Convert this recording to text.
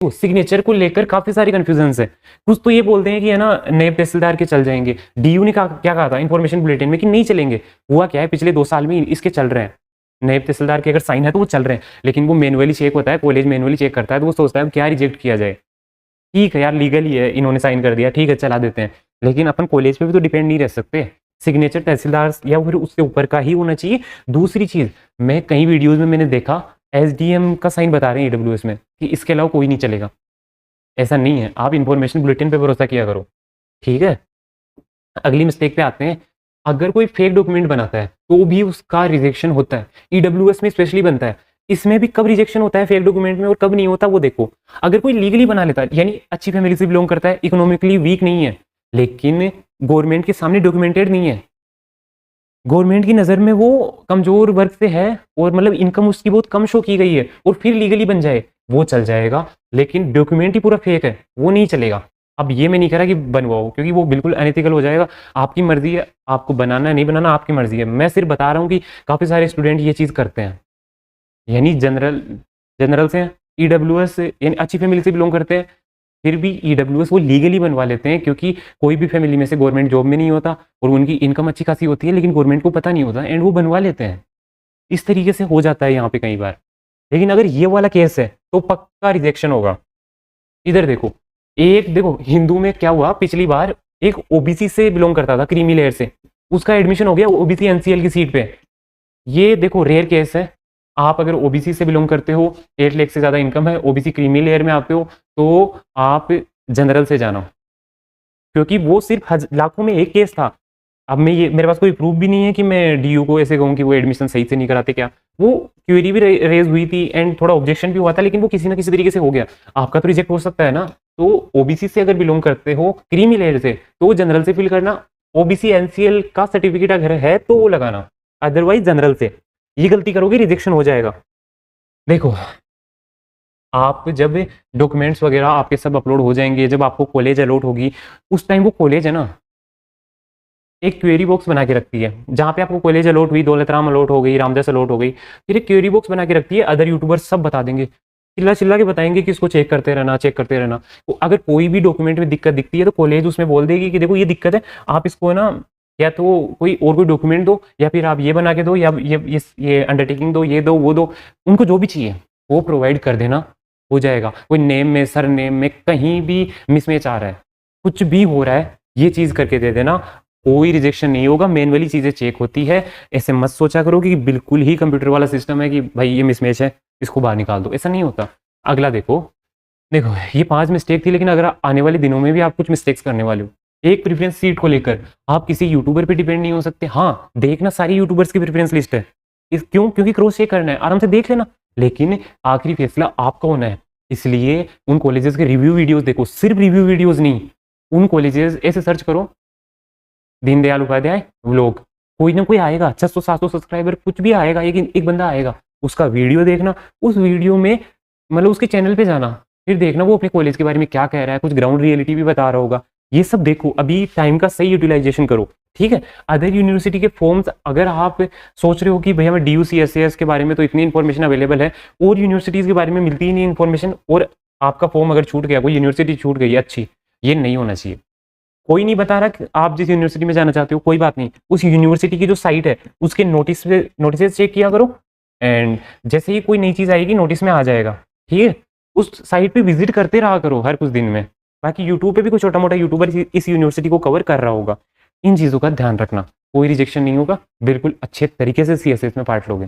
तो सिग्नेचर को लेकर काफी सारी कंफ्यूजन है। कुछ तो ये बोलते हैं कि है ना नायब तहसीलदार के चल जाएंगे। डीयू ने क्या कहा था इन्फॉर्मेशन बुलेटिन में कि नहीं चलेंगे। हुआ क्या है, पिछले 2 साल में इसके चल रहे हैं। नायब तहसीलदार के अगर साइन है तो वो चल रहे हैं, लेकिन वो मैनुअली चेक होता है, कॉलेज मैनुअली चेक करता है, तो वो सोचता है क्या रिजेक्ट किया जाए। ठीक है यार, लीगल ही है, इन्होंने साइन कर दिया, ठीक है चला देते हैं, लेकिन अपन कॉलेज पे भी तो डिपेंड नहीं रह सकते। सिग्नेचर तहसीलदार या फिर उससे ऊपर का ही होना चाहिए। दूसरी चीज, मैं कई वीडियोज में मैंने देखा एसडीएम का साइन बता रहे हैं ईडब्ल्यूएस में कि इसके अलावा कोई नहीं चलेगा। ऐसा नहीं है, आप इन्फॉर्मेशन बुलेटिन पे भरोसा किया करो, ठीक है। अगली मिस्टेक पे आते हैं। अगर कोई फेक डॉक्यूमेंट बनाता है तो भी उसका रिजेक्शन होता है। ईडब्ल्यूएस में स्पेशली बनता है। इसमें भी कब रिजेक्शन होता है फेक डॉक्यूमेंट में और कब नहीं होता वो देखो। अगर कोई लीगली बना लेता है, यानी अच्छी फैमिली से बिलोंग करता है, इकोनॉमिकली वीक नहीं है, लेकिन गवर्नमेंट के सामने डॉक्यूमेंटेड नहीं है, गवर्नमेंट की नज़र में वो कमजोर वर्ग से है और मतलब इनकम उसकी बहुत कम शो की गई है, और फिर लीगली बन जाए, वो चल जाएगा। लेकिन डॉक्यूमेंट ही पूरा फेक है, वो नहीं चलेगा। अब ये मैं नहीं कह रहा कि बनवाओ, क्योंकि वो बिल्कुल अनएथिकल हो जाएगा। आपकी मर्जी है, आपको बनाना है नहीं बनाना आपकी मर्जी है। मैं सिर्फ बता रहा हूँ कि काफ़ी सारे स्टूडेंट ये चीज़ करते हैं, यानी जनरल से ईडब्ल्यूएस यानी अच्छी फैमिली से बिलोंग करते हैं, फिर भी ईडब्ल्यूएस वो लीगली बनवा लेते हैं, क्योंकि कोई भी फैमिली में से गवर्नमेंट जॉब में नहीं होता और उनकी इनकम अच्छी खासी होती है, लेकिन गवर्नमेंट को पता नहीं होता एंड वो बनवा लेते हैं। इस तरीके से हो जाता है यहाँ पे कई बार। लेकिन अगर ये वाला केस है तो पक्का रिजेक्शन होगा। इधर देखो, देखो हिंदू में क्या हुआ, पिछली बार एक ओबीसी से बिलोंग करता था, क्रीमी लेयर से, उसका एडमिशन हो गया ओबीसी एनसीएल की सीट पे। ये देखो रेयर केस है। आप अगर ओबीसी से बिलोंग करते हो, 8 लाख से ज़्यादा इनकम है, ओबीसी क्रीमी लेयर में आते हो, तो आप जनरल से जाना, क्योंकि वो सिर्फ लाखों में एक केस था। अब मैं ये मेरे पास कोई प्रूफ भी नहीं है कि मैं डीयू को ऐसे कहूँ कि वो एडमिशन सही से नहीं कराते। क्या वो क्वेरी भी रेज हुई थी एंड थोड़ा ऑब्जेक्शन भी हुआ था, लेकिन वो किसी ना किसी तरीके से हो गया। आपका तो रिजेक्ट हो सकता है ना। तो ओबीसी से अगर बिलोंग करते हो क्रीमी लेयर से, तो जनरल से फिल करना। ओबीसी एनसीएल का सर्टिफिकेट अगर है तो वो लगाना, अदरवाइज जनरल से। ये गलती करोगे रिजेक्शन हो जाएगा। देखो, आप जब डॉक्यूमेंट्स वगैरह आपके सब अपलोड हो जाएंगे, जब आपको कॉलेज अलॉट होगी, उस टाइम वो कॉलेज है ना एक क्वेरी बॉक्स बना के रखती है, जहाँ पे आपको कॉलेज अलॉट हुई, दौलत राम अलॉट हो गई, रामदास अलॉट हो गई, फिर एक क्वेरी बॉक्स बना के रखती है। अदर यूट्यूबर्स सब बता देंगे, चिल्ला चिल्ला के बताएंगे कि इसको चेक करते रहना, चेक करते रहना। तो अगर कोई भी डॉक्यूमेंट में दिक्कत दिखती है तो कॉलेज उसमें बोल देगी कि देखो ये दिक्कत है, आप इसको ना या तो कोई डॉक्यूमेंट दो, या फिर आप ये बना के दो, या ये अंडरटेकिंग दो, ये दो वो दो। उनको जो भी चाहिए वो प्रोवाइड कर देना, हो जाएगा। कोई नेम में सर नेम में कहीं भी मिसमैच आ रहा है, कुछ भी हो रहा है, ये चीज़ करके दे देना, कोई रिजेक्शन नहीं होगा। मैनुअली चीज़ें चेक होती है। ऐसे मत सोचा करो कि बिल्कुल ही कंप्यूटर वाला सिस्टम है कि भाई ये मिसमैच है, इसको बाहर निकाल दो, ऐसा नहीं होता। अगला देखो, ये 5 मिस्टेक थी, लेकिन अगर आने वाले दिनों में भी आप कुछ मिस्टेक्स करने वाले हो, एक प्रेफरेंस सीट को लेकर आप किसी यूट्यूबर पे डिपेंड नहीं हो सकते। हाँ, देखना सारी यूट्यूबर्स की प्रेफरेंस लिस्ट है, क्यों? क्योंकि क्रॉस चेक करना है, आराम से देख लेना, लेकिन आखिरी फैसला आपका होना है। इसलिए उन कॉलेजेस के रिव्यू वीडियोस देखो, सिर्फ रिव्यू वीडियोस नहीं, उन कॉलेजेस ऐसे सर्च करो, दीनदयाल उपाध्याय व्लॉग, कोई ना कोई आएगा, 600-700 सब्सक्राइबर कुछ भी आएगा, एक बंदा आएगा, उसका वीडियो देखना, उस वीडियो में मतलब उसके चैनल पे जाना, फिर देखना वो अपने कॉलेज के बारे में क्या कह रहा है, कुछ ग्राउंड रियलिटी भी बता रहा होगा। ये सब देखो, अभी टाइम का सही यूटिलाइजेशन करो, ठीक है। अदर यूनिवर्सिटी के फॉर्म्स, अगर आप सोच रहे हो कि भैया मैं DUCSAS के बारे में तो इतनी इन्फॉर्मेशन अवेलेबल है, और यूनिवर्सिटीज़ के बारे में मिलती ही नहीं इन्फॉर्मेशन, और आपका फॉर्म अगर छूट गया, कोई यूनिवर्सिटी छूट गई अच्छी, ये नहीं होना चाहिए। कोई नहीं बता रहा कि आप जिस यूनिवर्सिटी में जाना चाहते हो, कोई बात नहीं, उस यूनिवर्सिटी की जो साइट है उसके नोटिस चेक किया करो, एंड जैसे ही कोई नई चीज़ आएगी नोटिस में आ जाएगा, ठीक है। उस साइट पे विजिट करते रहा करो हर कुछ दिन में। बाकी यूट्यूब पे भी कोई छोटा मोटा यूट्यूबर इस यूनिवर्सिटी को कवर कर रहा होगा। इन चीज़ों का ध्यान रखना, कोई रिजेक्शन नहीं होगा, बिल्कुल अच्छे तरीके से CSS में पार्ट लोगे।